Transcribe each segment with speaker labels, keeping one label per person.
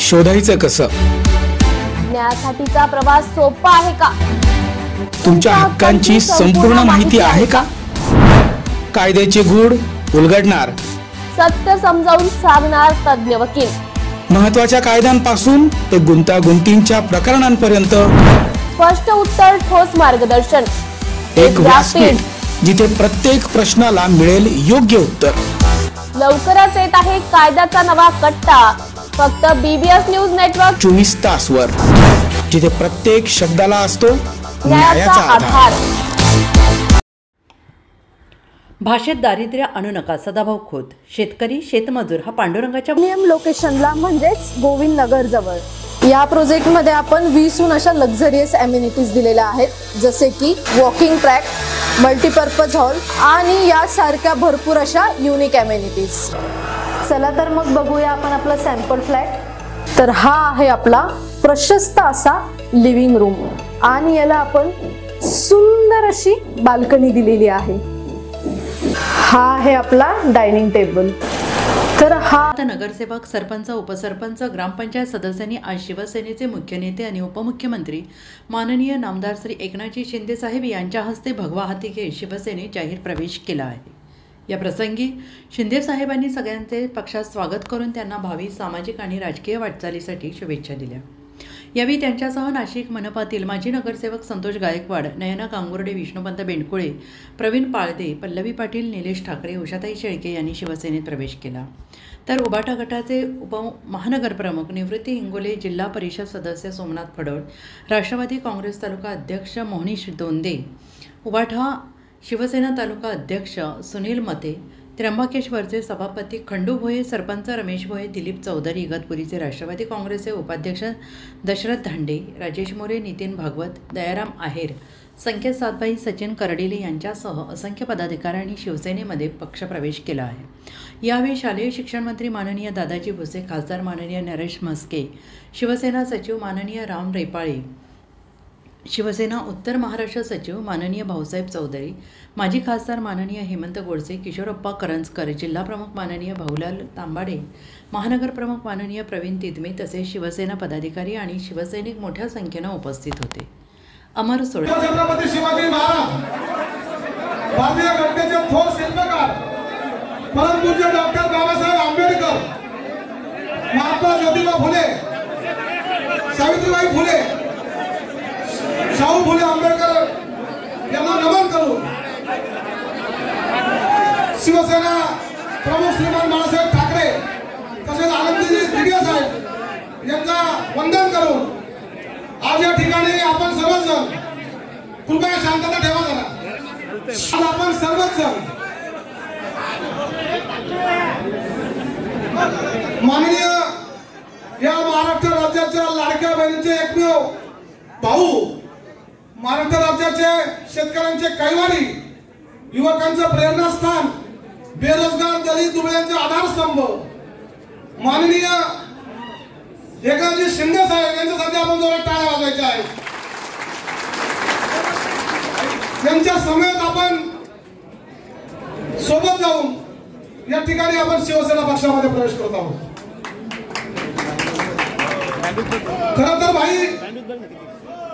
Speaker 1: शोधायचं कसं?
Speaker 2: न्यायासाठीचा प्रवास सोपा आहे का?
Speaker 1: तुमच्या हक्कांची संपूर्ण माहिती आहे का? कायद्याचे गूढ उलगडणार,
Speaker 2: सत्य समजावून सांगणार तज्ञ वकील,
Speaker 1: महत्त्वाच्या कायद्यांपासून ते गुंतागुंतींच्या प्रकरणांपर्यंत
Speaker 2: स्पष्ट उत्तर, ठोस मार्गदर्शन,
Speaker 1: एक व्यासपीठ जिथे प्रत्येक प्रश्नाला मिळेल योग्य उत्तर.
Speaker 2: लवकरच येत आहे कायद्याचा नवा कट्टा, फक्त BBS न्यूज नेटवर्क
Speaker 1: 24 तासवर, जिथे प्रत्येक शब्दाला असतो
Speaker 2: न्यायाचा आधार.
Speaker 3: भाषेत दारिद्र्य आणू नका, सदाभाऊ खोत. शेतकरी शेतमजूर हा पांडुरंगाच्या
Speaker 4: लोकेशनला म्हणजेच गोविंद नगर जवळ. या प्रोजेक्टमध्ये आपण 20हून अशा लक्झरियस अम्युनिटीज दिलेल्या आहेत, जसे की वॉकिंग ट्रॅक, मल्टीपर्पज हॉल आणि यासारख्या भरपूर अशा युनिक अम्युनिटीज. चला तर मग बघूया आपण आपला सॅम्पल फ्लॅट. तर हा आहे आपला प्रशस्त असा लिव्हिंग रूम आणि याला आपण सुंदर अशी बाल्कनी दिलेली आहे. हा आहे आपला डायनिंग टेबल. तर हा
Speaker 3: नगरसेवक, सरपंच, उपसरपंच, ग्रामपंचायत सदस्यांनी आज शिवसेनेचे मुख्य नेते आणि उपमुख्यमंत्री माननीय नामदार श्री एकनाथजी शिंदे साहेब यांच्या हस्ते भगवा हाती घेत शिवसेनेत जाहीर प्रवेश केला आहे. या प्रसंगी शिंदे साहेबांनी सगळ्यांचे पक्षात स्वागत करून त्यांना भावी सामाजिक आणि राजकीय वाटचालीसाठी शुभेच्छा दिल्या. यावेळी त्यांच्यासह नाशिक मनपातील माजी नगरसेवक संतोष गायकवाड, नयना कांगुर्डे, विष्णुपंत बेंडकुळे, प्रवीण पाळदे, पल्लवी पाटील, निलेश ठाकरे, उषाताई शेळके यांनी शिवसेनेत प्रवेश केला. तर उबाटा गटाचे उपमहानगरप्रमुख निवृत्ती हिंगोले, जिल्हा परिषद सदस्य सोमनाथ फडळ, राष्ट्रवादी काँग्रेस तालुका अध्यक्ष मोहनीश दोंदे, उबाटा शिवसेना तालुका अध्यक्ष सुनील मते, त्र्यंबकेश्वरचे सभापती खंडू भोये, सरपंच रमेश भोये, दिलीप चौधरी, इगतपुरीचे राष्ट्रवादी काँग्रेसचे उपाध्यक्ष दशरथ धांडे, राजेश मोरे, नितीन भागवत, दयाराम आहेर, संकेत सातबाई, सचिन करडिले यांच्यासह असंख्य पदाधिकाऱ्यांनी शिवसेनेमध्ये पक्षप्रवेश केला आहे. यावेळी शालेय शिक्षण मंत्री माननीय दादाजी भुसे, खासदार माननीय नरेश म्हस्के, शिवसेना सचिव माननीय राम रेपाळे, शिवसेना उत्तर महाराष्ट्र सचिव माननीय भाऊसाहेब चौधरी, माजी खासदार माननीय हेमंत गोडसे, किशोरप्पा करंजकर, जिल्हाप्रमुख माननीय भाऊलाल तांबाडे, महानगरप्रमुख माननीय प्रवीण तिदमे तसेच शिवसेना पदाधिकारी आणि शिवसैनिक मोठ्या संख्येनं उपस्थित होते. अमर सोळे.
Speaker 5: छत्रपती शिवाजी महाराज भारतीय घटनेचे थोर शिल्पकार परमपूज्य डॉक्टर बाबासाहेब आंबेडकर, महात्मा ज्योतिबा फुले, सावित्रीबाई फुले, शाहू फुले आंबेडकर यांना नमन करून शिवसेना प्रमुख श्रीमान बाळासाहेब ठाकरे तसेच आनंदजी दिघे साहेब यांना वंदन करून आज या ठिकाणी आपण सर्वजण कृपया शांतता ठेवा जरा. आज आपण सर्वच जण माननीय या महाराष्ट्र राज्याच्या लाडक्या बहिणीचे एकमेव भाऊ, महाराष्ट्र राज्याचे शेतकऱ्यांचे कैवारी, युवकांचं प्रेरणास्थान, बेरोजगार दलित दुबळ्यांचे आधारस्तंभ माननीय एकनाथजी शिंदे साहेब यांच्यासाठी आपण जोरात टाळ्या वाजवायच्या आहेत. त्यांच्या समेत आपण सोबत जाऊन या ठिकाणी आपण शिवसेना पक्षामध्ये प्रवेश करत आहोत. खरं तर भाई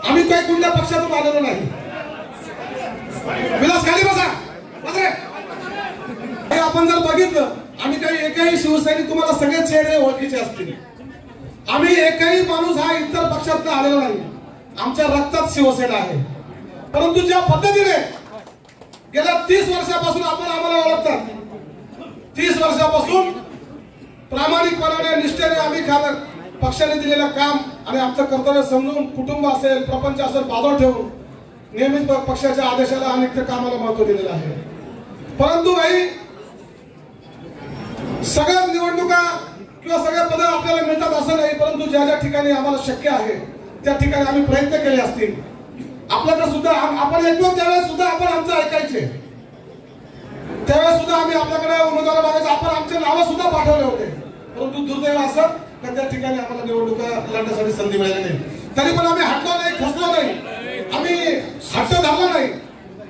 Speaker 5: आम्ही काही कुठल्या पक्षातून आलेलो नाही. विलास खाली बसा. आपण जर बघितलं आम्ही काही एकही शिवसैनिक तुम्हाला सगळे चेहरे ओळखीचे असतील. आम्ही एकही माणूस हा इतर पक्षात आलेला नाही. आमच्या रक्तात शिवसेना आहे. परंतु ज्या पद्धतीने गेल्या 30 वर्षापासून आपण आम्हाला ओळखतात, 30 वर्षापासून प्रामाणिकपणाने निष्ठेने आम्ही पक्षाने दिलेलं काम आणि आमचं कर्तव्य समजून कुटुंब असेल, प्रपंच असेल बाजूला ठेवून नेहमीच पक्षाच्या आदेशाला आणि त्या कामाला महत्व दिलेलं आहे. परंतु भाई सगळ्या निवडणुका किंवा सगळ्या पदं आपल्याला मिळतात असं नाही. परंतु ज्या ज्या ठिकाणी आम्हाला शक्य आहे त्या ठिकाणी आम्ही प्रयत्न केले असतील. आपल्याकडे सुद्धा आपण एकवेळ त्यावेळेस सुद्धा आपण आमचं ऐकायचे, त्यावेळेस सुद्धा आम्ही आपल्याकडे उमेदवार मागायचे, आपण आमचे नावं सुद्धा पाठवले होते. परंतु दुर्दैव असं का त्या ठिकाणी आम्हाला निवडणुका लढण्यासाठी संधी मिळाली नाही. तरी पण आम्ही हटलो नाही, खचलो नाही, आम्ही हट्ट धरला नाही.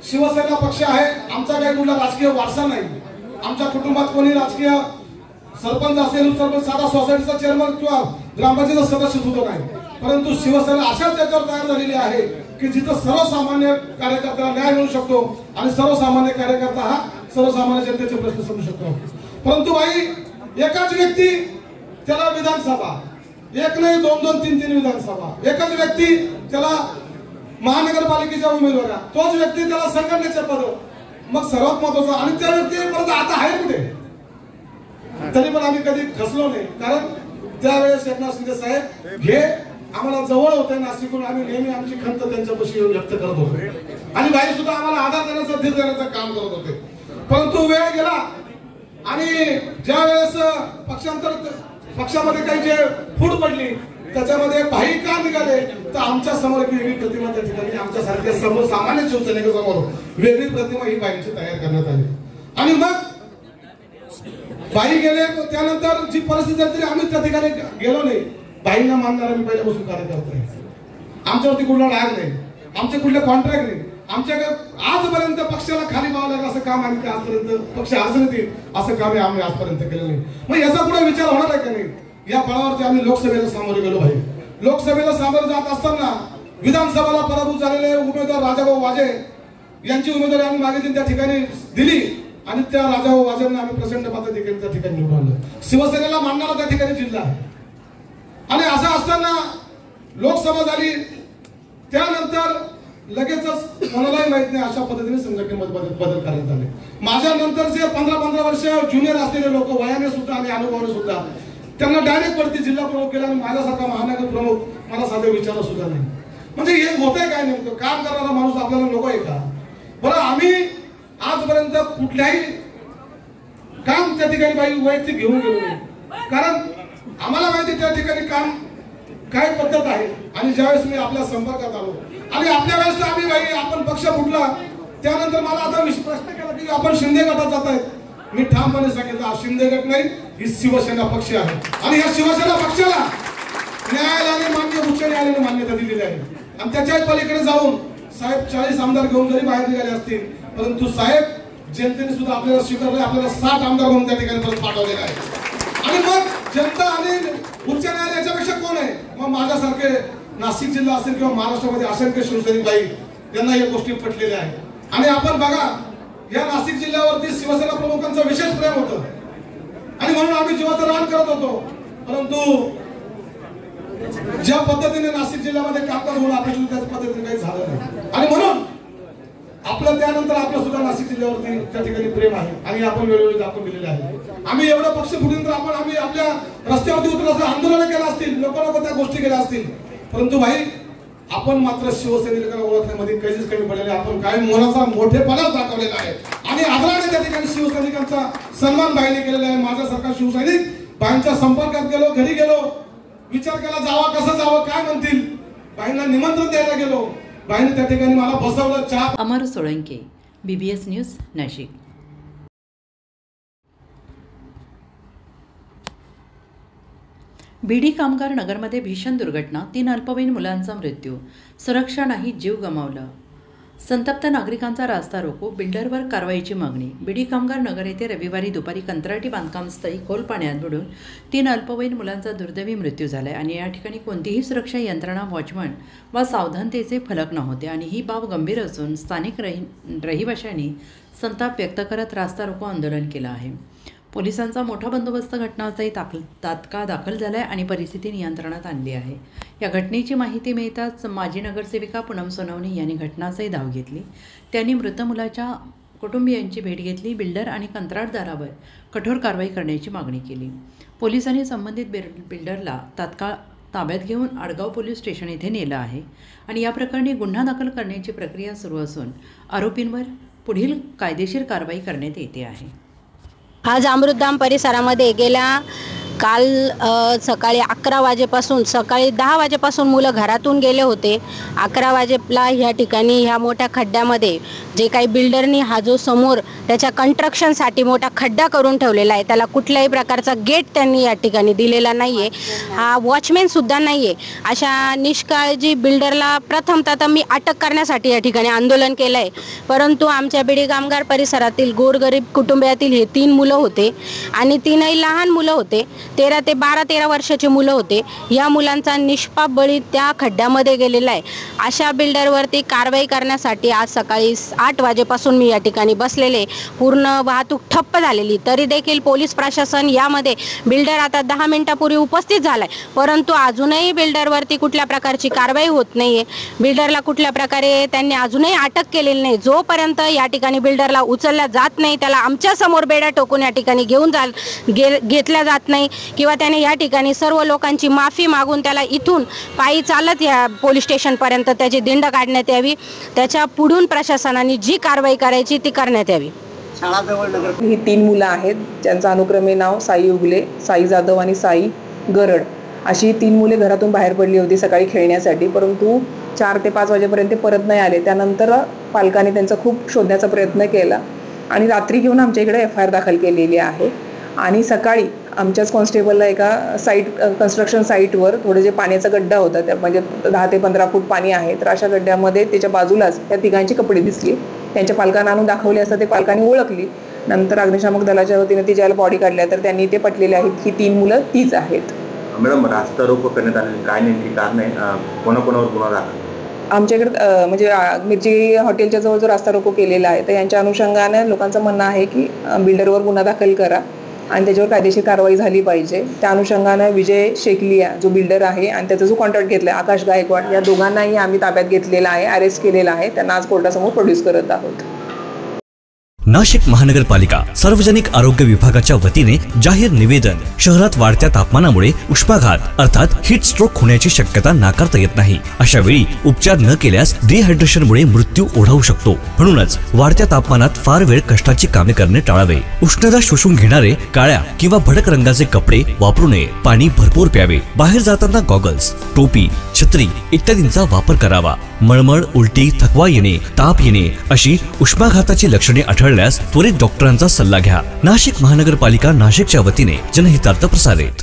Speaker 5: शिवसेना पक्ष आहे, आमचा काही कुठला राजकीय वारसा नाही. आमच्या कुटुंबात कोणी राजकीय सरपंच असेल, सरपंच साधा सोसायटीचा चेअरमन किंवा ग्रामपंचायत सदस्य सुद्धा नाही, परंतु शिवसेना अशाच याच्यावर तयार झालेली आहे की जिथं सर्वसामान्य कार्यकर्त्याला न्याय मिळू शकतो आणि सर्वसामान्य कार्यकर्ता हा सर्वसामान्य जनतेचे प्रश्न समजू शकतो. परंतु भाई एकाच व्यक्ती त्याला विधानसभा, एक नाही दोन दोन तीन तीन विधानसभा, एकच व्यक्ती त्याला महानगरपालिकेच्या उमेदवार, तोच व्यक्ती त्याला संघटनेचे पद, मग सर्वात महत्वाचं आणि त्या व्यक्ती परत आता आहे कुठे? तरी पण आम्ही कधी खचलो नाही, कारण त्यावेळेस एकनाथ शिंदे साहेब हे आम्हाला जवळ होते नाशिकहून, आम्ही नेहमी आमची खंत त्यांच्यापाशी व्यक्त करत होतो आणि भाई सुद्धा आम्हाला आधार देण्याचं धीर देण्याचं काम करत होते. परंतु वेळ गेला आणि ज्या वेळेस पक्षामध्ये काही जे फूट पडली त्याच्यामध्ये भाई का निघाले तर आमच्या समोर एक वेगळी प्रतिमा त्या ठिकाणी आमच्यासारख्या सर्वसामान्य शिवसैनिकांसमोर वेगळी प्रतिमा ही बाईंची तयार करण्यात आली. आणि मग बाई गेले, त्यानंतर जी परिस्थिती तरी आम्ही त्या ठिकाणी गेलो नाही. बाईंना मानणारा मी पहिल्यापासून कार्यकर्ता आहे, आमच्यावरती कुठला राग नाही, आमचे कुठले कॉन्ट्रॅक्ट नाही, आमच्याकडे आजपर्यंत पक्षाला खाली पाहावं लागलं असं काम आम्ही आजपर्यंत पक्ष अडचणीत येईल असं काम आम्ही आजपर्यंत केलं नाही. मग याचा पुढे विचार होणार आहे का नाही? या बळावरती आम्ही लोकसभेला सामोरे गेलो. भाई लोकसभेला सामोरे जात असताना विधानसभेला पराभूत झालेले उमेदवार राजाभाऊ वाजे यांची उमेदवारी आम्ही मागे त्या ठिकाणी दिली आणि त्या राजाभाऊ वाजेंना आम्ही प्रचंड मताधिक्याने त्या ठिकाणी निवडून आणलं. शिवसेनेला मानणारा त्या ठिकाणी जिल्हा आहे आणि असं असताना लोकसभा झाली, त्यानंतर लगेचच कोणालाही माहित नाही अशा पद्धतीने संघटनेमध्ये बदल करण्यात आले. माझ्या नंतरचे 15-15 वर्ष ज्युनियर असलेले लोक वयाने सुद्धा आणि अनुभवाने सुद्धा त्यांना डायरेक्ट वरती जिल्हा प्रमुख केला आणि माझ्यासारखा महानगर प्रमुख मला साधे विचार सुद्धा नाही. म्हणजे हे होतंय काय नेमकं? काम करणारा माणूस आपल्याला नको आहे का? बरं आम्ही आजपर्यंत कुठल्याही काम त्या ठिकाणी बाई वैयक्तिक घेऊन गेलो नाही, कारण आम्हाला माहिती त्या ठिकाणी काम काय पद्धत आहे. आणि ज्यावेळेस मी आपल्या संपर्कात आलो आणि आपल्या वेळेस आम्ही बाई आपण पक्ष फुटला त्यानंतर मला आता प्रश्न केला की आपण शिंदे गटात जात आहेत. मी ठामपणे सांगितलं हा शिंदे गट नाही, ही शिवसेना पक्ष आहे आणि या शिवसेना पक्षाला न्यायालयाने उच्च न्यायालयाने मान्यता दिलेली आहे. आणि त्याच्या पलीकडे जाऊन साहेब 40 आमदार घेऊन जरी बाहेर निघाले असतील, परंतु साहेब जनतेने सुद्धा आपल्याला स्वीकारले, आपल्याला 60 आमदार म्हणून त्या ठिकाणी परत पाठवलेले आहे. आणि मग जनता आणि उच्च न्यायालय याच्यापेक्षा कोण आहे? मग माझ्यासारखे नाशिक जिल्हा असेल किंवा महाराष्ट्रामध्ये असंख्य शिवसैनिक बाई यांना या गोष्टी पटलेल्या आहेत. आणि आपण बघा या नाशिक जिल्ह्यावरती शिवसेना प्रमुखांचं विशेष प्रेम होतं आणि म्हणून आम्ही जीवाचं रान करत होतो. परंतु ज्या पद्धतीने नाशिक जिल्ह्यामध्ये कामकाज होणं अपेक्षित त्याच पद्धतीने काही झालं नाही आणि म्हणून आपलं त्यानंतर आपलं सुद्धा नाशिक जिल्ह्यावरती त्या ठिकाणी प्रेम आहे आणि आपण वेळोवेळी दाखवून दिलेले आहे. आम्ही एवढं पक्ष फुटून आम्ही आपल्या रस्त्यावरती उतरलं आंदोलन केलं असतील, लोक त्या गोष्टी केल्या असतील, परंतु भाई आपण मात्र शिवसैनिकांना ओळखण्यामध्ये कधीच कमी पडलेले, आपण काय मोलाचा मोठेपणा दाखवलेला आहे आणि आदराने त्या ठिकाणी शिवसैनिकांचा सन्मान बाईने केलेला आहे. माझ्यासारखा शिवसैनिक बाईंच्या संपर्कात गेलो, घरी गेलो, विचार केला जावा कसं जावं, काय म्हणतील, बाईंना निमंत्रण द्यायला गेलो, बाईने त्या ठिकाणी मला बसवलं चहा.
Speaker 3: अमर सोळंके, BBS न्यूज, नाशिक. बीडी कामगार नगरमध्ये भीषण दुर्घटना, 3 अल्पवयीन मुलांचा मृत्यू, सुरक्षा नाही जीव गमावला. संतप्त नागरिकांचा रास्ता रोको, बिल्डरवर कारवाईची मागणी. बीडी कामगार नगर येथे रविवारी दुपारी कंत्राटी बांधकामस्थळी खोल पाण्यात बुडून 3 अल्पवयीन मुलांचा दुर्दैवी मृत्यू झाला आणि या ठिकाणी कोणतीही सुरक्षा यंत्रणा, वॉचमन वा सावधानतेचे फलक नव्हते आणि ही बाब गंभीर असून स्थानिक रहिवाशांनी संताप व्यक्त करत रास्ता रोको आंदोलन केलं आहे. पोलिसांचा मोठा बंदोबस्त घटनास्थळी तात्काळ दाखल झाला आहे आणि परिस्थिती नियंत्रणात आणली आहे. या घटनेची माहिती मिळताच माजी नगरसेविका पूनम सोनवणे यांनी घटनास्थळी धाव घेतली. त्यांनी मृत मुलाच्या कुटुंबियांची भेट घेतली. बिल्डर आणि कंत्राटदारावर कठोर कारवाई करण्याची मागणी केली. पोलिसांनी संबंधित बिल्डरला तात्काळ ताब्यात घेऊन आडगाव पोलीस स्टेशन येथे नेलं आहे आणि या प्रकरणी गुन्हा दाखल करण्याची प्रक्रिया सुरू असून आरोपींवर पुढील कायदेशीर कारवाई करण्यात येते आहे.
Speaker 6: आज अमृतधाम परिसरामध्ये काल सकाळी 11 वाजेपासून सकाळी 10 वाजेपासून मुलं घरातून गेले होते. 11 वाजेला ह्या ठिकाणी ह्या मोठ्या खड्ड्यामध्ये जे काही बिल्डरनी हा जो समोर त्याच्या कन्स्ट्रक्शनसाठी मोठा खड्डा करून ठेवलेला आहे, त्याला कुठल्याही प्रकारचा गेट त्यांनी या ठिकाणी दिलेला नाही आहे, हा वॉचमॅनसुद्धा नाही आहे. अशा निष्काळजी बिल्डरला प्रथमतः तर मी अटक करण्यासाठी या ठिकाणी आंदोलन केलं आहे. परंतु आमच्या बीडी कामगार परिसरातील गोरगरीब कुटुंबातील हे 3 मुलं होते आणि 3ही लहान मुलं होते 13 ते 12-13 वर्षाचे मुलं होते. या मुलांचा निष्पाप बळी त्या खड्ड्यामध्ये गेलेला आहे. अशा बिल्डरवरती कारवाई करण्यासाठी आज सकाळी 8 वाजेपासून मी या ठिकाणी बसलेले. पूर्ण वाहतूक ठप्प झालेली, तरी देखील पोलीस प्रशासन यामध्ये बिल्डर आता 10 मिनिटापूर्वी उपस्थित झालाय, परंतु अजूनही बिल्डरवरती कुठल्या प्रकारची कारवाई होत नाहीये. बिल्डरला कुठल्या प्रकारे त्यांनी अजूनही अटक केलेली नाही. जोपर्यंत या ठिकाणी बिल्डरला उचलल्या जात नाही, त्याला आमच्या समोर बेड्या टोकून या ठिकाणी घेतल्या जात नाही किंवा त्याने या ठिकाणी सर्व लोकांची माफी मागून त्याला इथून पायी चालत या पोलीस स्टेशनपर्यंत त्याची दिंड काढण्यात यावी. त्याच्या पुढून प्रशासनाने जी कारवाई करायची ती करण्यात यावी.
Speaker 7: ही 3 मुलं आहेत, ज्यांचं अनुक्रमे नाव साई उगले, साई जाधव आणि साई गरड. अशी 3 मुले घरातून बाहेर पडली होती सकाळी खेळण्यासाठी, परंतु 4 ते 5 वाजेपर्यंत परत नाही आले. त्यानंतर पालकांनी त्यांचा खूप शोधण्याचा प्रयत्न केला आणि रात्री घेऊन आमच्या इकडे FIR दाखल केलेली आहे. आणि सकाळी आमच्याच कॉन्स्टेबलला एका कन्स्ट्रक्शन साईटवर थोडे जे पाण्याचा गड्डा होता, त्या म्हणजे 10 ते 15 फूट पाणी आहे, तर अशा गड्ड्यामध्ये त्याच्या बाजूलाच त्या तिघांची कपडे दिसली. त्यांच्या पालकांना आणून दाखवले असता ते पालकांनी ओळखली. नंतर अग्निशामक दलाच्या वतीने ती ज्याला बॉडी काढल्या तर त्यांनी ते पटलेले आहेत की 3 मुलं तीच आहेत.
Speaker 8: मॅडम, रास्ता रोको करण्यात आलेली काय नेमकी कारण आहे? कोणाकोणावर गुन्हा दाखल?
Speaker 7: आमच्याकडे म्हणजे मिरची हॉटेलच्या जवळ जो रास्ता रोको केलेला आहे, तर यांच्या अनुषंगाने लोकांचं म्हणणं आहे की बिल्डरवर गुन्हा दाखल करा आणि त्याच्यावर कायदेशीर कारवाई झाली पाहिजे. त्या अनुषंगाने विजय शेकलिया जो बिल्डर आहे आणि त्याचा जो कॉन्ट्रॅक्ट घेतला आहे आकाश गायकवाड, या दोघांनाही आम्ही ताब्यात घेतलेला आहे, अरेस्ट केलेला आहे. त्यांना आज कोर्टासमोर प्रोड्यूस करत आहोत.
Speaker 9: नाशिक महानगरपालिका सार्वजनिक आरोग्य विभागाच्या वतीने जाहीर निवेदन. शहरात वाढत्या तापमानामुळे उष्माघात अर्थात हीट स्ट्रोक होण्याची शक्यता नाकारता येत नाही. अशा वेळी उपचार न केल्यास डिहायड्रेशनमुळे मृत्यू ओढावू शकतो. म्हणूनच वाढत्या तापमानात फार वेळ कष्टाची कामे करणे टाळावे. उष्णता शोषून घेणारे काळ्या किंवा भडक रंगाचे कपडे वापरू नये. पाणी भरपूर प्यावे. बाहेर जाताना गॉगल्स, टोपी, छत्री इत्यादींचा वापर करावा. मळमळ, उलटी, थकवा येणे, ताप येणे अशी उष्माघाताची लक्षणे आढळल्यास त्वरित डॉक्टरांचा सल्ला घ्या. नाशिक महानगरपालिका नाशिकच्या वतीने जनहितार्थ प्रसारित.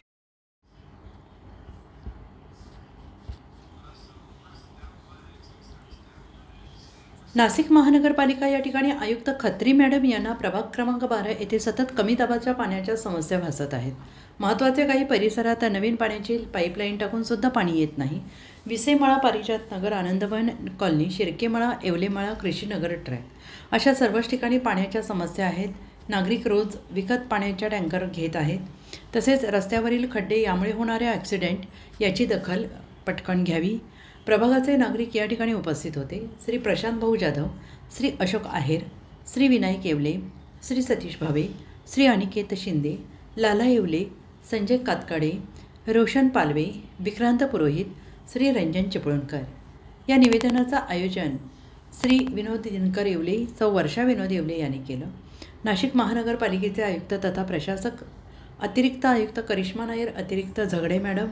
Speaker 3: नाशिक महानगरपालिका या ठिकाणी आयुक्त खत्री मॅडम यांना प्रभाग क्रमांक 12 येथे सतत कमी दाबाच्या पाण्याच्या समस्या भासत आहेत. महत्त्वाचे काही परिसरात नवीन पाण्याची पाईपलाईन टाकून सुद्धा पाणी येत नाही. विसेमळा, पारिजात नगर, आनंदवन कॉलनी, शिर्केमळा, येवलेमळा, कृषीनगर ट्रॅक अशा सर्वच ठिकाणी पाण्याच्या समस्या आहेत. नागरिक रोज विकत पाण्याच्या टँकर घेत आहेत. तसेच रस्त्यावरील खड्डे, यामुळे होणारे ॲक्सिडेंट याची दखल पटकन घ्यावी. प्रभागाचे नागरिक या ठिकाणी उपस्थित होते. श्री प्रशांत भाऊ जाधव, श्री अशोक आहेर, श्री विनायक येवले, श्री सतीश भावे, श्री अनिकेत शिंदे, लाला येवले, संजय कातकाडे, रोशन पालवे, विक्रांत पुरोहित, श्री रंजन चिपळूणकर. या निवेदनाचं आयोजन श्री विनोद दिनकर येवले, सौ वर्षा विनोद येवले यांनी केलं. नाशिक महानगरपालिकेचे आयुक्त तथा प्रशासक अतिरिक्त आयुक्त करिश्मा नायर, अतिरिक्त झगडे मॅडम,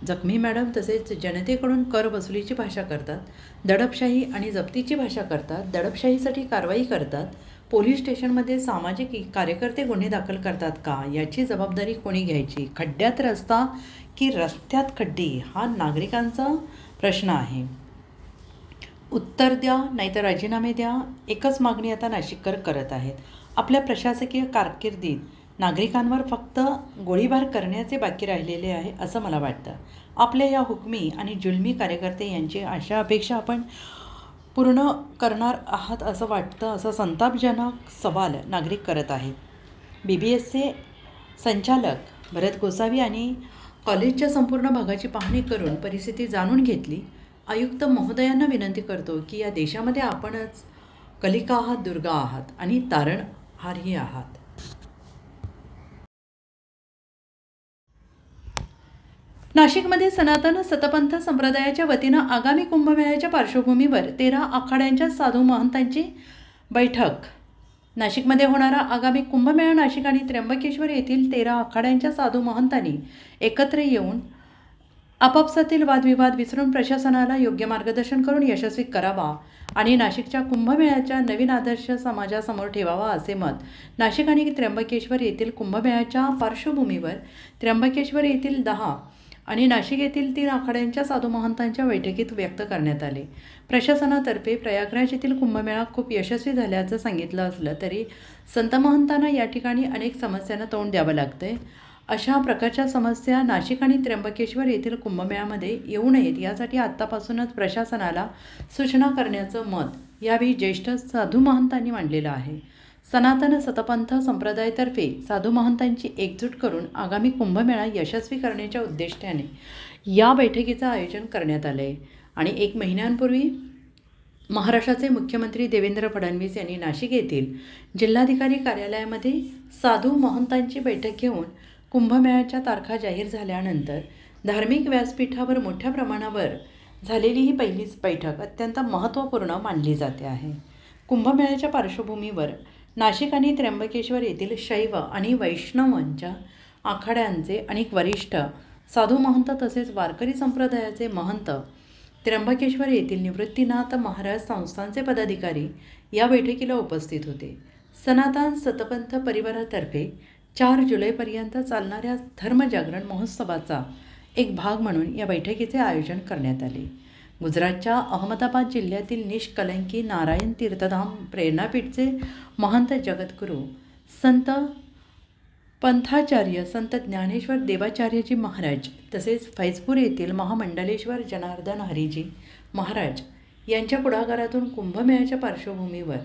Speaker 3: जखमी मॅडम तसेच जनतेकडून कर वसुलीची भाषा करतात, दडपशाही आणि जप्तीची भाषा करतात, दडपशाहीसाठी कारवाई करतात. पोलीस स्टेशनमध्ये सामाजिक कार्यकर्ते गुन्हे दाखल करतात का, याची जबाबदारी कोणी घ्यायची? खड्ड्यात रस्ता की रस्त्यात खड्डे हा नागरिकांचा प्रश्न आहे. उत्तर द्या नाहीतर राजीनामे द्या, एकच मागणी आता नाशिककर करत आहेत. आपल्या प्रशासकीय कारकिर्दीत नागरिकांवर फक्त गोळीबार करण्याचे बाकी राहिलेले आहे असं मला वाटतं. आपल्या या हुकमी आणि जुलमी कार्यकर्ते यांची आशा अपेक्षा आपण पूर्ण करणार आहात असं वाटतं, असा संतापजनक सवाल नागरिक करत आहेत. BBSचे संचालक भरत गोसावी यांनी कॉलेजच्या संपूर्ण भागाची पाहणी करून परिस्थिती जाणून घेतली. आयुक्त महोदयांना विनंती करतो की या देशामध्ये आपणच कलिका आहात, दुर्गा आहात आणि तारणहारही आहात. नाशिकमध्ये सनातन सतपंथ संप्रदायाच्या वतीनं आगामी कुंभमेळ्याच्या पार्श्वभूमीवर 13 आखाड्यांच्या साधू महंतांची बैठक. नाशिकमध्ये होणारा आगामी कुंभमेळा नाशिक आणि त्र्यंबकेश्वर येथील 13 आखाड्यांच्या साधू महंतांनी एकत्र येऊन आपापसातील वादविवाद विसरून प्रशासनाला योग्य मार्गदर्शन करून यशस्वी करावा आणि नाशिकच्या कुंभमेळ्याच्या नवीन आदर्श समाजासमोर ठेवावा असे मत नाशिक आणि त्र्यंबकेश्वर येथील कुंभमेळ्याच्या पार्श्वभूमीवर त्र्यंबकेश्वर येथील 10 आणि नाशिक येथील 3 आखाड्यांच्या साधू महंतांच्या बैठकीत व्यक्त करण्यात आले. प्रशासनातर्फे प्रयागराज येथील कुंभमेळा खूप यशस्वी झाल्याचं सांगितलं असलं तरी संत महंतांना या ठिकाणी अनेक समस्यांना तोंड द्यावं लागतंय. अशा प्रकारच्या समस्या नाशिक आणि त्र्यंबकेश्वर येथील कुंभमेळ्यामध्ये येऊ नयेत यासाठी आत्तापासूनच प्रशासनाला सूचना करण्याचं मत यावेळी ज्येष्ठ साधू महंतांनी मांडलेलं आहे. सनातन सतपंथ संप्रदायातर्फे साधू महंतांची एकजूट करून आगामी कुंभमेळा यशस्वी करण्याच्या उद्देशाने या बैठकीचं आयोजन करण्यात आलं आहे. आणि 1 महिन्यांपूर्वी महाराष्ट्राचे मुख्यमंत्री देवेंद्र फडणवीस यांनी नाशिक येथील जिल्हाधिकारी कार्यालयामध्ये साधू महंतांची बैठक घेऊन कुंभमेळ्याच्या तारखा जाहीर झाल्यानंतर धार्मिक व्यासपीठावर मोठ्या प्रमाणावर झालेली ही पहिलीच बैठक अत्यंत महत्त्वपूर्ण मानली जाते आहे. कुंभमेळ्याच्या पार्श्वभूमीवर नाशिक आणि त्र्यंबकेश्वर येथील शैव आणि वैष्णवांच्या आखाड्यांचे अनेक वरिष्ठ साधू महंत तसेच वारकरी संप्रदायाचे महंत, त्र्यंबकेश्वर येथील निवृत्तीनाथ महाराज संस्थानचे पदाधिकारी या बैठकीला उपस्थित होते. सनातन सतपंथ परिवारातर्फे 4 जुलैपर्यंत चालणाऱ्या धर्मजागरण महोत्सवाचा एक भाग म्हणून या बैठकीचे आयोजन करण्यात आले. गुजरातच्या अहमदाबाद जिल्ह्यातील निष्कलंकी नारायण तीर्थधाम प्रेरणापीठचे महंत जगद्गुरू संत पंथाचार्य संत ज्ञानेश्वर देवाचार्यजी महाराज तसेच फैजपूर येथील महामंडलेश्वर जनार्दन हरीजी महाराज यांच्या पुढाकारातून कुंभमेळ्याच्या पार्श्वभूमीवर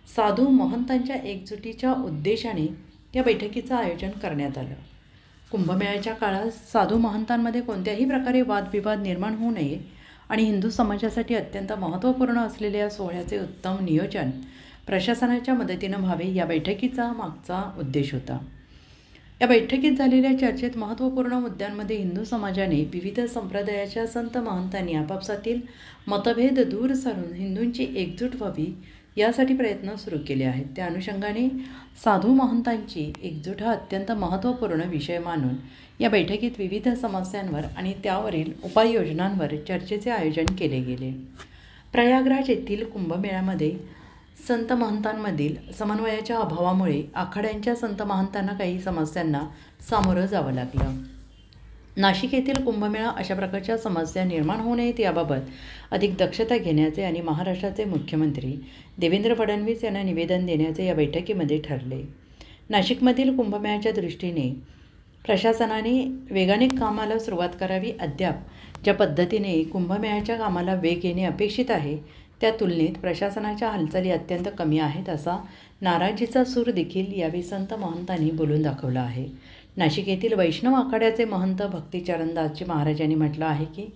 Speaker 3: साधू महंतांच्या एकजुटीच्या उद्देशाने या बैठकीचं आयोजन करण्यात आलं. कुंभमेळ्याच्या काळात साधू महंतांमध्ये कोणत्याही प्रकारे वादविवाद निर्माण होऊ नये आणि हिंदू समाजासाठी अत्यंत महत्त्वपूर्ण असलेल्या या सोहळ्याचे उत्तम नियोजन प्रशासनाच्या मदतीनं व्हावे या बैठकीचा मागचा उद्देश होता. या बैठकीत झालेल्या चर्चेत महत्त्वपूर्ण मुद्द्यांमध्ये हिंदू समाजाने विविध संप्रदायाच्या संत महंतांनी आपापसातील मतभेद दूर सारून हिंदूंची एकजूट व्हावी यासाठी प्रयत्न सुरू केले आहेत. त्या अनुषंगाने साधू महंतांची एकजूट हा अत्यंत महत्त्वपूर्ण विषय मानून या बैठकीत विविध समस्यांवर आणि त्यावरील उपाययोजनांवर चर्चेचे आयोजन केले गेले. प्रयागराज येथील कुंभमेळ्यामध्ये संत महंतांमधील समन्वयाच्या अभावामुळे आखाड्यांच्या संत महंतांना काही समस्यांना सामोरं जावं लागलं. नाशिक येथील कुंभमेळा अशा प्रकारच्या समस्या निर्माण होऊ नयेत याबाबत अधिक दक्षता घेण्याचे आणि महाराष्ट्राचे मुख्यमंत्री देवेंद्र फडणवीस यांना निवेदन देण्याचे या बैठकीमध्ये ठरले. नाशिकमधील कुंभमेळ्याच्या दृष्टीने प्रशासनाने वेगाने कामाला सुरुवात करावी. अद्याप ज्या पद्धतीने कुंभमेळ्याच्या कामाला वेग येणे अपेक्षित आहे त्या तुलनेत प्रशासनाच्या हालचाली अत्यंत कमी आहेत असा नाराजीचा सूर देखील यावेळी संत महंतांनी बोलून दाखवला आहे. नाशिक येथील वैष्णव आखाड्याचे महंत भक्तिचरणदासजी महाराजांनी म्हटलं आहे की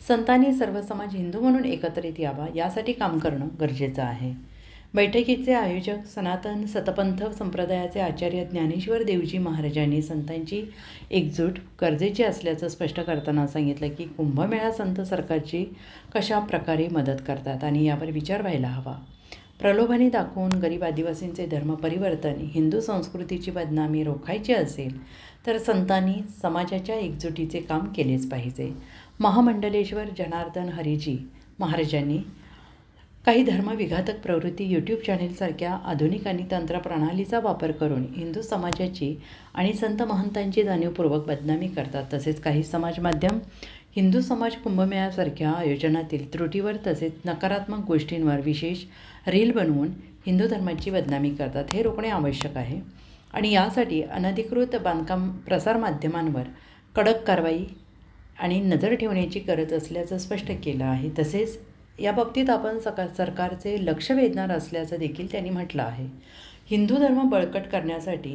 Speaker 3: संतांनी सर्व समाज हिंदू म्हणून एकत्रित यावा यासाठी काम करणं गरजेचं आहे. बैठकीचे आयोजक सनातन सतपंथ संप्रदायाचे आचार्य ज्ञानेश्वर देवजी महाराजांनी संतांची एकजूट गरजेची असल्याचं स्पष्ट करताना सांगितलं की कुंभमेळा संत सरकारची कशा प्रकारे मदत करतात आणि यावर विचार व्हायला हवा. प्रलोभने दाखवून गरीब आदिवासींचे धर्म परिवर्तन, हिंदू संस्कृतीची बदनामी रोखायची असेल तर संतांनी समाजाच्या एकजुटीचे काम केलेच पाहिजे. महामंडलेश्वर जनार्दन हरीजी महाराजांनी काही धर्मविघातक प्रवृत्ती यूट्यूब चॅनेलसारख्या आधुनिक आणि तंत्रप्रणालीचा वापर करून हिंदू समाजाची आणि संत महंतांची जाणीवपूर्वक बदनामी करतात. तसेच काही समाज माध्यम हिंदू समाज कुंभमेळ्यासारख्या आयोजनातील त्रुटीवर तसेच नकारात्मक गोष्टींवर विशेष रील बनवून हिंदू धर्माची बदनामी करतात. हे रोखणे आवश्यक आहे आणि यासाठी अनधिकृत बांधकाम प्रसारमाध्यमांवर कडक कारवाई आणि नजर ठेवण्याची गरज असल्याचं स्पष्ट केलं आहे. तसेच याबाबतीत आपण सरकारचे लक्ष वेधणार असल्याचं देखील त्यांनी म्हटलं आहे. हिंदू धर्म बळकट करण्यासाठी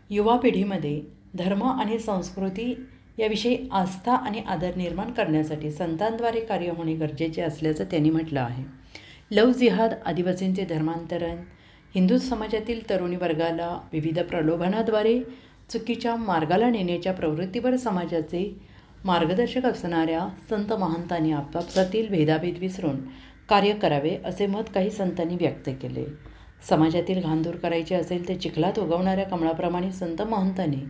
Speaker 3: युवा पिढीमध्ये धर्म आणि संस्कृती याविषयी आस्था आणि आदर निर्माण करण्यासाठी संतांद्वारे कार्य होणे गरजेचे असल्याचं त्यांनी म्हटलं आहे. लव जिहाद, आदिवासींचे धर्मांतरण, हिंदू समाजातील तरुणी वर्गाला विविध प्रलोभनाद्वारे चुकीच्या मार्गाला नेण्याच्या प्रवृत्तीवर समाजाचे मार्गदर्शक असणाऱ्या संत महंतांनी आपापसातील भेदाभेद विसरून कार्य करावे असे मत काही संतांनी व्यक्त केले. समाजातील घाण दूर करायचे असेल तर चिखलात उगवणाऱ्या कमळाप्रमाणे संत महंतांनी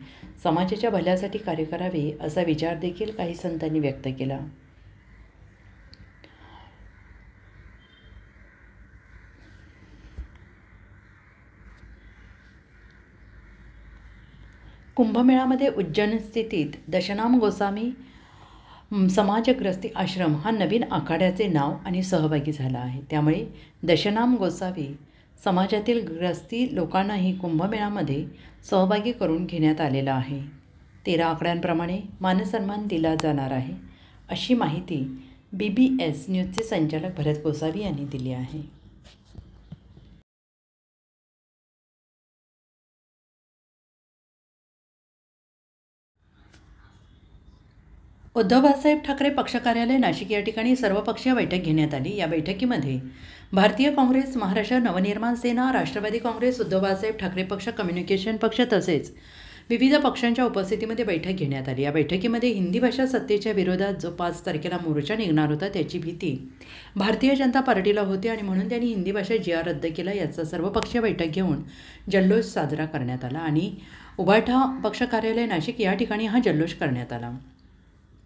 Speaker 3: समाजाच्या भल्यासाठी कार्य करावे असा विचार देखील काही संतांनी व्यक्त केला. कुंभमेळ्यामध्ये उज्जैन स्थितीत दशनाम गोसावी समाजग्रस्ती आश्रम हा नवीन आखाड्याचे नाव आणि सहभागी झाला आहे. त्यामुळे दशनाम गोसावी समाजातील ग्रस्ती लोकांनाही कुंभमेळ्यामध्ये सहभागी करून घेण्यात आलेला आहे. 13 आकड्यांप्रमाणे मानसन्मान दिला जाणार आहे, अशी माहिती BBS न्यूजचे संचालक भरत गोसावी यांनी दिली आहे. उद्धव बाळासाहेब ठाकरे पक्ष कार्यालय नाशिक या ठिकाणी सर्वपक्षीय बैठक घेण्यात आली. या बैठकीमध्ये भारतीय काँग्रेस, महाराष्ट्र नवनिर्माण सेना, राष्ट्रवादी काँग्रेस, उद्धव बाळासाहेब ठाकरे पक्ष, कम्युनिकेशन पक्ष तसेच विविध पक्षांच्या उपस्थितीमध्ये बैठक घेण्यात आली. या बैठकीमध्ये हिंदी भाषा सत्तेच्या विरोधात जो 5 तारखेला मोर्चा निघणार होता त्याची भीती भारतीय जनता पार्टीला होती आणि म्हणून त्यांनी हिंदी भाषा GR रद्द केला. याचा सर्वपक्षीय बैठक घेऊन जल्लोष साजरा करण्यात आला आणि उभाठा पक्ष कार्यालय नाशिक या ठिकाणी हा जल्लोष करण्यात आला.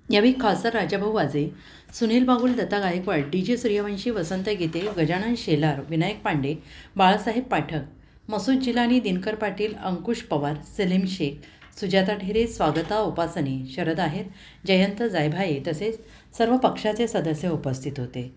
Speaker 3: यावेळी खासदार राजाभाऊ वाजे, सुनील बागुल, दत्ता गायकवाड, DJ सूर्यवंशी, वसंत गीते, गजानन शेलार, विनायक पांडे, बाळासाहेब पाठक, मसूद जिलानी, दिनकर पाटील, अंकुश पवार, सलीम शेख, सुजाता ढेरे, स्वागता उपासनी, शरद आहेर, जयंत जायभाये तसेच सर्व पक्षाचे सदस्य उपस्थित होते.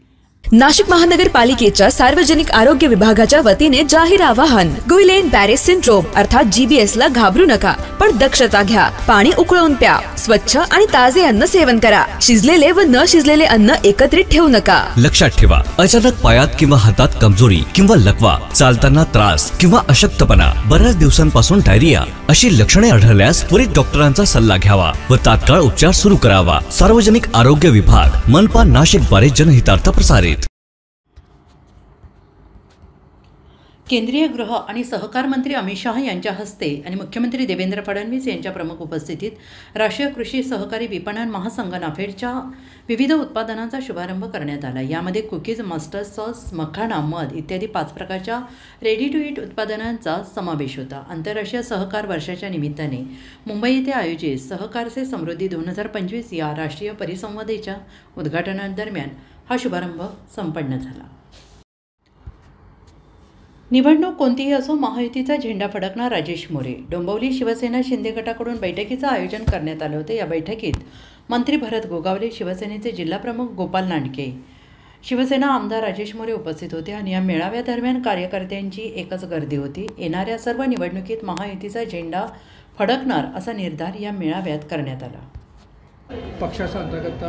Speaker 10: नाशिक महानगरपालिकेच्या सार्वजनिक आरोग्य विभागाच्या वतीने जाहीर आवाहन. गुइलेन बॅरे सिंड्रोम अर्थात GBS ला घाबरू नका, पण दक्षता घ्या. पाणी उकळून प्या. स्वच्छ आणि ताजे अन्न सेवन करा. शिजलेले व न शिजलेले अन्न एकत्रित ठेवू नका.
Speaker 9: लक्षात ठेवा, अचानक पायात किंवा हातात कमजोरी किंवा लकवा, चालताना त्रास किंवा अशक्तपणा, बऱ्याच दिवसांपासून डायरिया अशी लक्षणे आढळल्यास त्वरित डॉक्टरांचा सल्ला घ्यावा व तात्काळ उपचार सुरू करावा. सार्वजनिक आरोग्य विभाग, मनपा नाशिक द्वारे जनहितार्थ प्रसारित.
Speaker 3: केंद्रीय गृह आणि सहकार मंत्री अमित शाह यांच्या हस्ते आणि मुख्यमंत्री देवेंद्र फडणवीस यांच्या प्रमुख उपस्थितीत राष्ट्रीय कृषी सहकारी विपणन महासंघ नाफेडच्या विविध उत्पादनांचा शुभारंभ करण्यात आला. यामध्ये कुकीज, मस्टर्ड सॉस, मखाणा, मध इत्यादी 5 प्रकारच्या रेडी टू ईट उत्पादनांचा समावेश होता. आंतरराष्ट्रीय सहकार वर्षाच्या निमित्ताने मुंबई येथे आयोजित सहकार से समृद्धी 2025 या राष्ट्रीय परिसंवादाच्या उद्घाटनादरम्यान हा शुभारंभ संपन्न झाला. निवडणूक कोणतीही असो, महायुतीचा झेंडा फडकणार राजेश मोरे. डोंबिवली शिवसेना शिंदे गटाकडून बैठकीचं आयोजन करण्यात आलं होतं. या बैठकीत मंत्री भरत गोगावले, शिवसेनेचे जिल्हाप्रमुख गोपाल नांडके, शिवसेना आमदार राजेश मोरे उपस्थित होते आणि या मेळाव्यादरम्यान कार्यकर्त्यांची एकच गर्दी होती. येणाऱ्या सर्व निवडणुकीत महायुतीचा झेंडा फडकणार असा निर्धार या मेळाव्यात करण्यात आला.
Speaker 11: पक्षाच्या अंतर्गत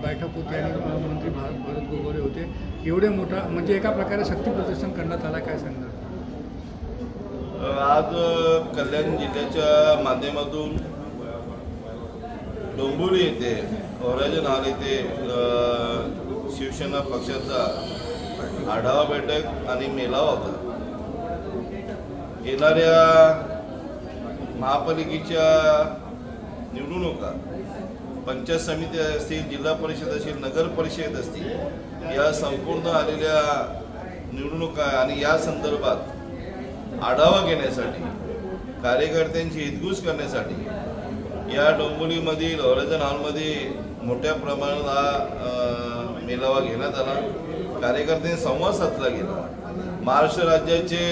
Speaker 11: बैठक होती आणि मंत्री भरत गोगावले होते. एवढे मोठा म्हणजे एका प्रकारे शक्ती प्रदर्शन करण्यात आला, काय सांगणार?
Speaker 12: आज कल्याण जिल्ह्याच्या माध्यमातून डोंबिवली येथे होरायझन हॉल येथे शिवसेना पक्षाचा आढावा बैठक आणि मेळावा होता. येणाऱ्या महापालिकेच्या निवडणुका, पंचायत समिती असतील, जिल्हा परिषद असतील, नगर परिषद असतील, या संपूर्ण आलेल्या निवडणुका आणि या संदर्भात आढावा घेण्यासाठी, कार्यकर्त्यांची हितगुज करण्यासाठी या डोंबिवलीमधील होरायझन हॉलमध्ये मोठ्या प्रमाणात हा मेळावा घेण्यात आला. कार्यकर्त्यांनी संवाद साधला गेला. महाराष्ट्र राज्याचे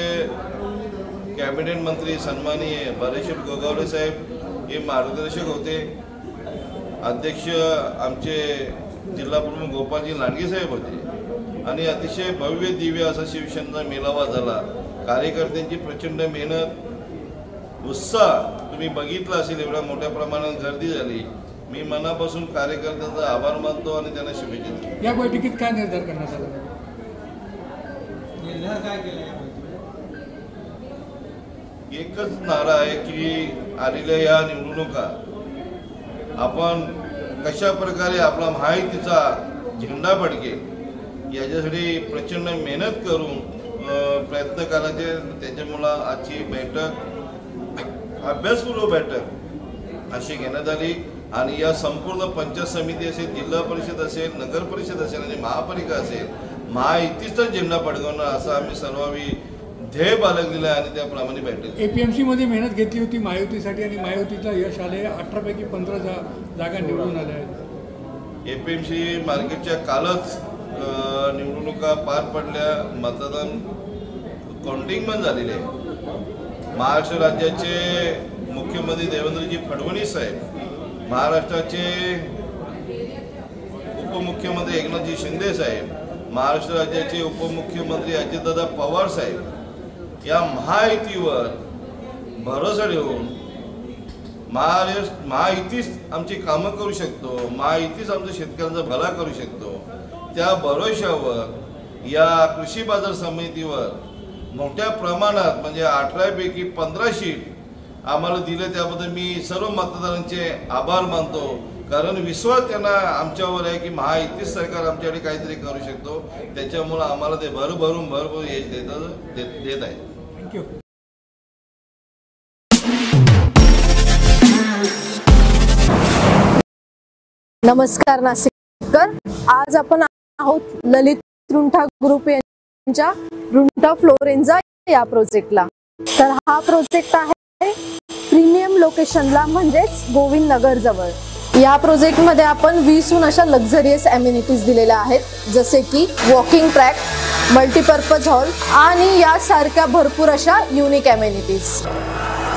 Speaker 12: कॅबिनेट मंत्री सन्माननीय भरत गोगावले साहेब हे मार्गदर्शक होते. अध्यक्ष आमचे जिल्हाप्रमुख गोपालजी लांडगे साहेब होते आणि अतिशय भव्य दिव्य असा शिवसेनेचा मेळावा झाला. कार्यकर्त्यांची प्रचंड मेहनत, उत्साह तुम्ही बघितला असेल. एवढ्या मोठ्या प्रमाणात गर्दी झाली. मी मनापासून कार्यकर्त्यांचा आभार मानतो आणि त्यांना शुभेच्छा देतो.
Speaker 11: या बैठकीत काय निर्धार करण्यात आला?
Speaker 12: निर्धार काय केला? एकच नारा आहे की आलेल्या या निवडणुका आपण कशा प्रकारे आपला महायुतीचा झेंडा फडकेल याच्यासाठी प्रचंड मेहनत करून प्रयत्न करायचे. त्याच्यामुळं आजची बैठक अभ्यासपूर्व बैठक अशी घेण्यात आली आणि या संपूर्ण पंचायत समिती असेल, जिल्हा परिषद असेल, नगर परिषद असेल आणि महापालिका असेल, महायुतीचा झेंडा फडकवणं असं आम्ही सर्वांनी ध्येय बाळगलेलं आहे आणि त्याप्रमाणे बैठक.
Speaker 11: APMC मध्ये मेहनत घेतली होती महायुतीसाठी आणि महायुतीला यश आले. 18 पैकी 15 जागा निवडून आल्या आहेत.
Speaker 12: APMC मार्केटच्या कालच निवडणुका पार पडल्या. मतदान काउंटिंग पण झालेले आहे. महाराष्ट्र राज्याचे मुख्यमंत्री देवेंद्रजी फडणवीस साहेब, महाराष्ट्राचे उपमुख्यमंत्री एकनाथजी शिंदे साहेब, महाराष्ट्र राज्याचे उपमुख्यमंत्री अजितदादा पवार साहेब या महायुतीवर भरोसा ठेवून महायुतीच आमची कामं करू शकतो, महायुतीच आमच्या शेतकऱ्यांचा भला करू शकतो, त्या भरोशावर या कृषी बाजार समितीवर मोठ्या प्रमाणात म्हणजे 18पैकी 15 शीट आम्हाला दिले, त्याबद्दल मी सर्व मतदारांचे आभार मानतो. कारण विश्वास त्यांना आमच्यावर आहे की महायुतीच सरकार आमच्याकडे काहीतरी करू शकतो, त्याच्यामुळं आम्हाला ते भरभरून यश देत आहे.
Speaker 11: थँक्यू.
Speaker 4: नमस्कार नाशिककर. आज आपण आहोत ललित रुंठा ग्रुप यांच्या रुंठा फ्लोरेन्झा या प्रोजेक्टला. तर हा प्रोजेक्ट आहे प्रीमियम लोकेशनला म्हणजेच गोविंद नगर जवळ. या प्रोजेक्टमध्ये आपण 20हून अशा लक्झरियस एम्युनिटीज दिलेल्या आहेत, जसे की वॉकिंग ट्रॅक, मल्टीपर्पज हॉल आणि यासारख्या भरपूर अशा युनिक एम्युनिटीज.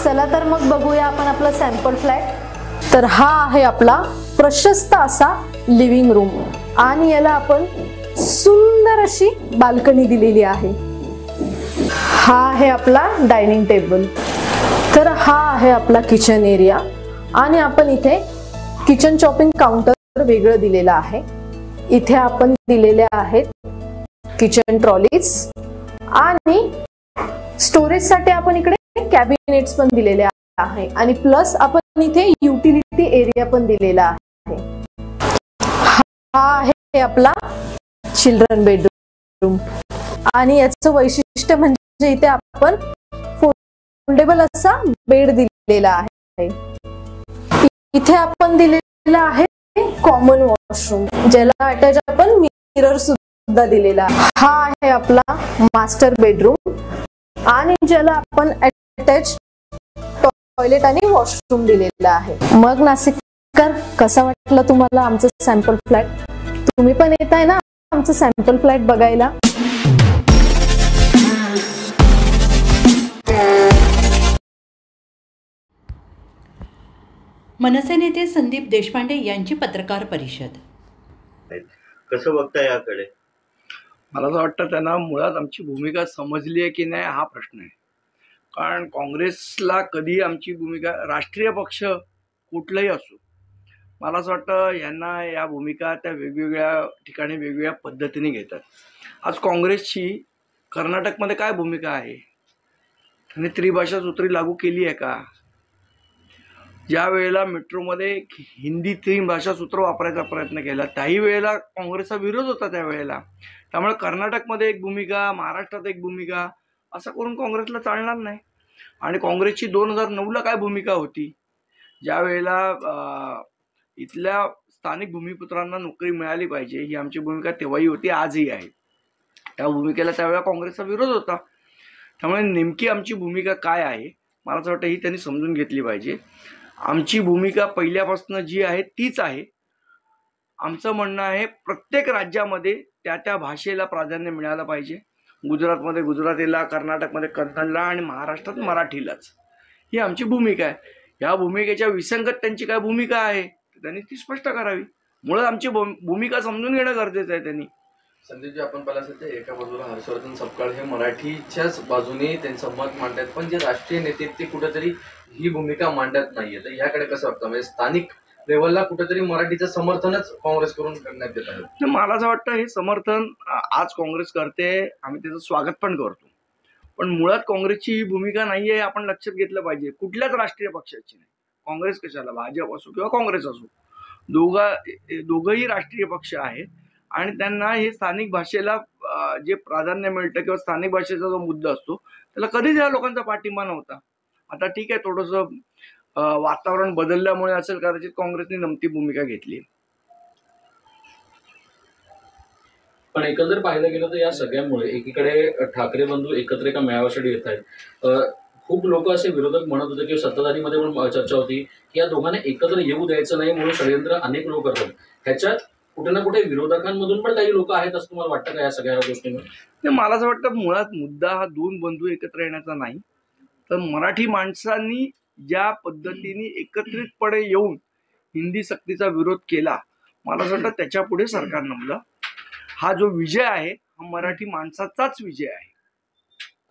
Speaker 4: चला तर मग बघूया आपण आपला सॅम्पल फ्लॅट. तर हा आहे आपला प्रशस्त असा लिव्हिंग रूम आणि याला आपण सुंदर अशी बाल्कनी दिलेली आहे. हा आहे आपला डायनिंग टेबल. तर हा आहे आपला किचन एरिया आणि आपण इथे किचन चॉपिंग काउंटर वेगळं दिलेलं आहे. इथे आपण दिलेल्या आहेत किचन ट्रॉलीज आणि स्टोरेजसाठी आपण इकडे कॅबिनेट्स पण दिलेले आहे आणि प्लस आपण इथे युटिलिटी एरिया पण दिलेला आहे. हा आहे आपला चिल्ड्रन बेडरूम आणि याचं वैशिष्ट्य म्हणजे इथे आपण फोल्डेबल असा बेड दिलेला आहे. इथे आपण दिलेला आहे कॉमन वॉशरूम, ज्याला अटॅच आपण मिरर सुद्धा दिलेला आहे. हा आहे आपला मास्टर बेडरूम आणि ज्याला आपण अटॅच टॉयलेट आणि वॉशरूम दिलेला आहे. मग नाशिककर, कसं वाटलं तुम्हाला आमचं सॅम्पल फ्लॅट? तुम्ही पण येत आहे ना आमचं सॅम्पल फ्लॅट बघायला?
Speaker 3: मनसे नेते संदीप देशपांडे यांची पत्रकार परिषद.
Speaker 8: कसं बघता याकडे?
Speaker 13: मला असं वाटतं त्यांना मुळात आमची भूमिका समजली आहे की नाही हा प्रश्न आहे. कारण काँग्रेसला कधी आमची भूमिका, राष्ट्रीय पक्ष कुठलाही असो, मला असं वाटतं यांना या भूमिका त्या वेगवेगळ्या ठिकाणी वेगवेगळ्या पद्धतीने घेतात. आज काँग्रेसची कर्नाटकमध्ये काय भूमिका आहे? त्यांनी त्रिभाषा सूत्री लागू केली आहे का? ज्या वेळेला मेट्रोमध्ये हिंदी 3 भाषा सूत्र वापरायचा प्रयत्न केला त्याही वेळेला काँग्रेसचा विरोध होता त्यावेळेला. त्यामुळे कर्नाटकमध्ये एक भूमिका, महाराष्ट्रात एक भूमिका, असं करून काँग्रेसला चालणार नाही. आणि काँग्रेसची 2009ला काय भूमिका होती? ज्या वेळेला इथल्या स्थानिक भूमिपुत्रांना नोकरी मिळाली पाहिजे ही आमची भूमिका तेव्हाही होती, आजही आहे. त्या भूमिकेला त्यावेळेला काँग्रेसचा विरोध होता. त्यामुळे नेमकी आमची भूमिका काय आहे मला असं वाटतं ही त्यांनी समजून घेतली पाहिजे. आमची भूमिका पहिल्यापासून जी आहे तीच आहे. आमचं म्हणणं आहे प्रत्येक राज्यामध्ये त्या त्या भाषेला प्राधान्य मिळालं पाहिजे. गुजरातमध्ये गुजरातीला, कर्नाटकमध्ये कन्नडला आणि महाराष्ट्रात मराठीलाच. ही आमची भूमिका आहे. या भूमिकेच्या विसंगत त्यांची काय भूमिका आहे त्यांनी ती स्पष्ट करावी. मुळात आमची भूमिका समजून घेणं गरजेचं आहे त्यांनी.
Speaker 14: संदीपजी, आपण पाहिलं असेल तर एका बाजूला हर्षवर्धन सपकाळ हे मराठीच्याच बाजूने त्यांचं मत मांडतात, पण जे राष्ट्रीय नेते ते कुठेतरी ही भूमिका मांडत नाहीये. तर याकडे कसं वाटतं? म्हणजे स्थानिक लेवलला कुठेतरी मराठीचं समर्थनच काँग्रेस करून करण्यात येत आहे.
Speaker 13: मला असं वाटतं हे समर्थन आज काँग्रेस करते, आम्ही त्याचं स्वागत पण करतो. पण मुळात काँग्रेसची ही भूमिका नाही आहे, आपण लक्षात घेतलं पाहिजे. कुठल्याच राष्ट्रीय पक्षाची नाही. काँग्रेस कशाला, भाजप असो किंवा काँग्रेस असो, दोघंही राष्ट्रीय पक्ष आहेत आणि त्यांना हे स्थानिक भाषेला जे प्राधान्य मिळतं किंवा स्थानिक भाषेचा जो मुद्दा असतो त्याला कधीच या लोकांचा पाठिंबा नव्हता. आता ठीक आहे, थोडंसं वातावरण बदलल्यामुळे असेल कदाचित काँग्रेसने नमती भूमिका घेतली.
Speaker 14: पण एकंदर पाहायला गेलं तर या सगळ्यामुळे एकीकडे ठाकरे बंधू एकत्र एका मेळाव्यासाठी येत आहेत. खूप लोक असे विरोधक म्हणत होते की सत्ताधारीमध्ये पण चर्चा होती की या दोघांना एकत्र येऊ द्यायचं नाही म्हणून षडयंत्र अनेक लोक करतात. ह्याच्यात कुठे ना कुठे विरोधकांमधून पण काही लोक आहेत असं तुम्हाला वाटतं का या सगळ्या गोष्टींवर?
Speaker 13: मला असं वाटतं मुळात मुद्दा हा 2 बंधू एकत्र येण्याचा नाही, तर मराठी माणसांनी ज्या पद्धतीने एकत्रितपणे येऊन हिंदी सक्तीचा विरोध केला, मला असं वाटतं त्याच्या पुढे सरकार नमलं. हा जो विजय आहे हा मराठी माणसाचाच विजय आहे.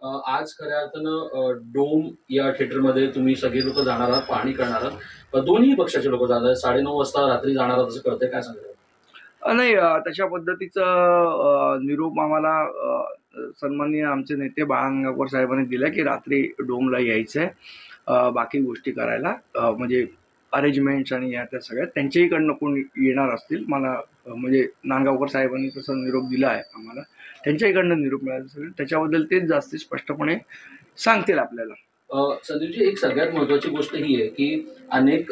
Speaker 14: आज खऱ्या अर्थानं डोम या थिएटरमध्ये तुम्ही सगळे लोक जाणार आहात, पाहणी करणार आहात. दोन्ही पक्षाचे लोक जाणार आहेत. 9:30 वाजता रात्री जाणार आहात असं कळतंय. काय सांगता?
Speaker 13: नाही, तशा पद्धतीचा निरोप आम्हाला सन्माननीय आमचे नेते बाळासाहेब साहेबांनी दिला की रात्री डोमला यायचंय, बाकी गोष्टी करायला, म्हणजे अरेंजमेंट्स आणि या त्या सगळ्या त्यांच्याहीकडनं कोण येणार असतील, मला म्हणजे नांदगावकर साहेबांनी तसा निरोप दिला आहे आम्हाला, त्यांच्याहीकडनं निरोप मिळाला असेल, त्याच्याबद्दल तेच जास्त स्पष्टपणे सांगतील आपल्याला.
Speaker 14: संदीपजी, एक सगळ्यात महत्वाची गोष्ट ही आहे की अनेक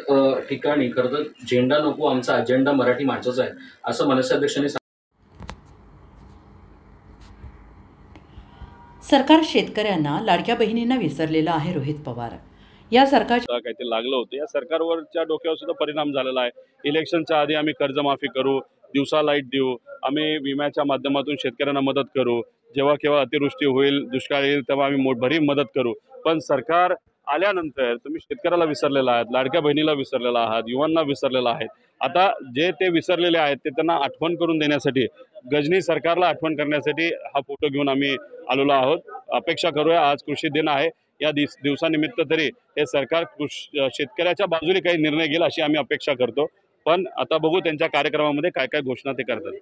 Speaker 14: ठिकाणी खरं तर झेंडा नको, आमचा अजेंडा मराठी माणसाचा आहे असं मनसे अध्यक्षांनी
Speaker 3: सरकार शेतकऱ्यांना, लाडक्या बहिणींना विसरलेलं आहे. रोहित पवार या सरकारच्या
Speaker 15: काहीतरी लागलं होतं, या सरकारवरच्या डोक्यावर सुद्धा परिणाम झालेला आहे. इलेक्शनच्या आधी आम्ही कर्जमाफी करू, दिवसा लाईट देऊ, आम्ही विम्याच्या माध्यमातून शेतकऱ्यांना मदत करू, जेव्हा केव्हा अतिवृष्टी होईल, दुष्काळ येईल तेव्हा आम्ही भरीव मदत करू. पण सरकार आल्यानंतर तुम्ही शेतकऱ्याला विसरलेला आहात, लाडक्या बहिणीला विसरलेला आहात, युवांना विसरलेला आहेत. आता जे ते विसरलेले आहेत ते त्यांना आठवण करून देण्यासाठी, गजनी सरकारला आठवण करण्यासाठी हा फोटो घेऊन आम्ही आलेलो आहोत. अपेक्षा करूया, आज कृषी दिन आहे, या दिवसानिमित्त तरी हे सरकार शेतकऱ्याच्या बाजूने काही निर्णय घेईल अशी आम्ही अपेक्षा करतो. पण आता बघू त्यांच्या कार्यक्रमामध्ये काय काय घोषणा ते करतात.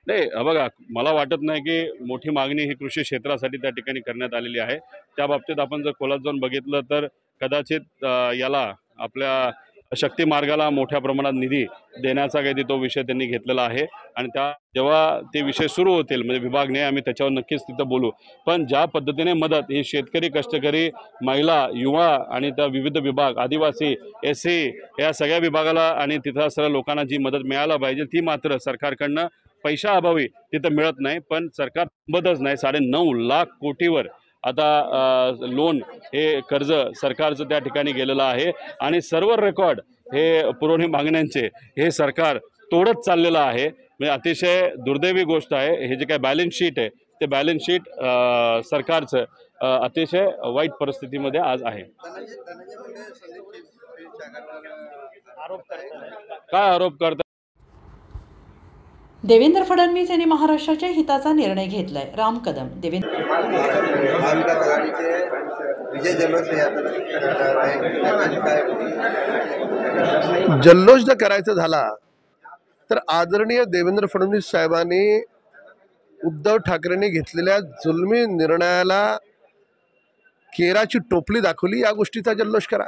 Speaker 15: नाही, बघा, मला वाटत नाही की मोठी मागणी ही कृषी क्षेत्रासाठी त्या ठिकाणी करण्यात आलेली आहे. त्या बाबतीत आपण जर खोलात जाऊन बघितलं तर कदाचित याला आपल्या शक्ती मार्गाला मोठ्या प्रमाणात निधी देण्याचा काही तो विषय त्यांनी घेतलेला आहे आणि जेव्हा ते विषय सुरू होतील म्हणजे विभागने, आम्ही त्याच्यावर नक्कीच तिथं बोलू. पण ज्या पद्धतीने मदत ही शेतकरी, कष्टकरी, महिला, युवा आणि त्या विविध विभाग, आदिवासी, SC या सगळ्या विभागाला आणि तिथं सर्व लोकांना जी मदत मिळायला पाहिजे ती मात्र सरकारकडनं पैशाअभावी तिथं मिळत नाही. पण सरकार थांबतच नाही. 9.5 लाख कोटीवर आता लोन हे कर्ज सरकारचं त्या ठिकाणी गेलेलं आहे आणि सर्व रेकॉर्ड हे पुरवणी मागण्यांचे हे सरकार तोडत चाललेलं आहे. म्हणजे अतिशय दुर्दैवी गोष्ट आहे. हे जे काय बॅलन्स शीट आहे ते बॅलन्स शीट सरकारचं अतिशय वाईट परिस्थितीमध्ये आज आहे. काय आरोप करतात?
Speaker 3: देवेंद्र फडणवीस यांनी महाराष्ट्राच्या हिताचा निर्णय घेतलाय. राम कदम.
Speaker 16: जल्लोष जर करायचा झाला तर आदरणीय देवेंद्र फडणवीस साहेबांनी उद्धव ठाकरेंनी घेतलेल्या जुलमी निर्णयाला केराची टोपली दाखवली, या गोष्टीचा जल्लोष करा.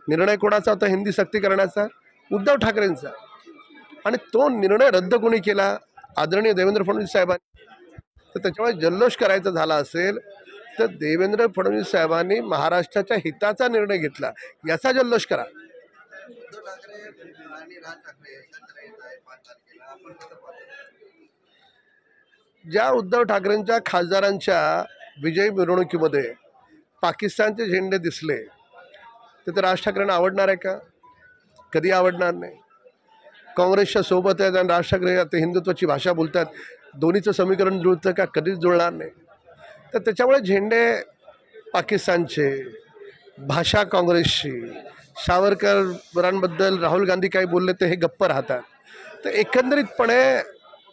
Speaker 16: निर्णय कोणाचा होता? हिंदी सक्ती करण्याचा, उद्धव ठाकरेंचा. आणि तो निर्णय रद्द कोणी केला? आदरणीय देवेंद्र फडणवीस साहेबांनी. तर त्याच्यामुळे जल्लोष करायचा झाला असेल तर देवेंद्र फडणवीस साहेबांनी महाराष्ट्राच्या हिताचा निर्णय घेतला याचा जल्लोष करा. ज्या उद्धव ठाकरेंच्या खासदारांच्या विजयी मिरवणुकीमध्ये पाकिस्तानचे झेंडे दिसले तर राज ठाकरेंना आवडणार आहे का? कधी आवडणार नाही. काँग्रेसच्या सोबत आहेत आणि राज ठाकरे आता हिंदुत्वाची भाषा बोलतात, दोन्हीचं समीकरण जुळतं का? कधीच जुळणार नाही. तर त्याच्यामुळे झेंडे पाकिस्तानचे, भाषा काँग्रेसची, सावरकरांबद्दल राहुल गांधी काही बोलले तर हे गप्प राहतात. तर एकंदरीतपणे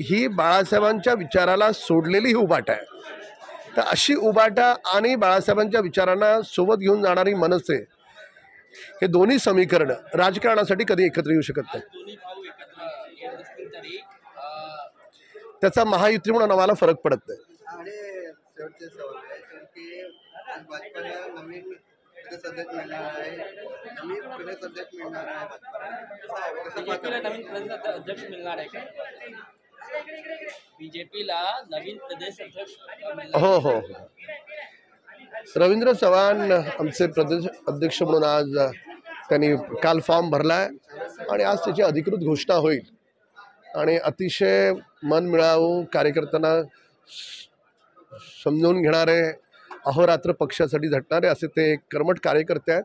Speaker 16: ही बाळासाहेबांच्या विचाराला सोडलेली ही उभाटा आहे. तर अशी उभाटा आणि बाळासाहेबांच्या विचारांना सोबत घेऊन जाणारी मनसे, हे दोन्ही समीकरण राजकारणासाठी कधी एकत्र येऊ शकत नाही. त्याचा महायुतीमुळे आम्हाला फरक पडत नाही.
Speaker 17: बीजेपीला नवीन प्रदेश अध्यक्ष
Speaker 16: हो. रवींद्र चव्हाण आमचे प्रदेश अध्यक्ष म्हणून आज त्यांनी काल फॉर्म भरलाय आणि आज त्याची अधिकृत घोषणा होईल. आणि अतिशय मनमिळावू, कार्यकर्त्यांना समजून घेणारे, अहोरात्र पक्षासाठी झटणारे असे ते कर्मठ कार्यकर्ते आहेत.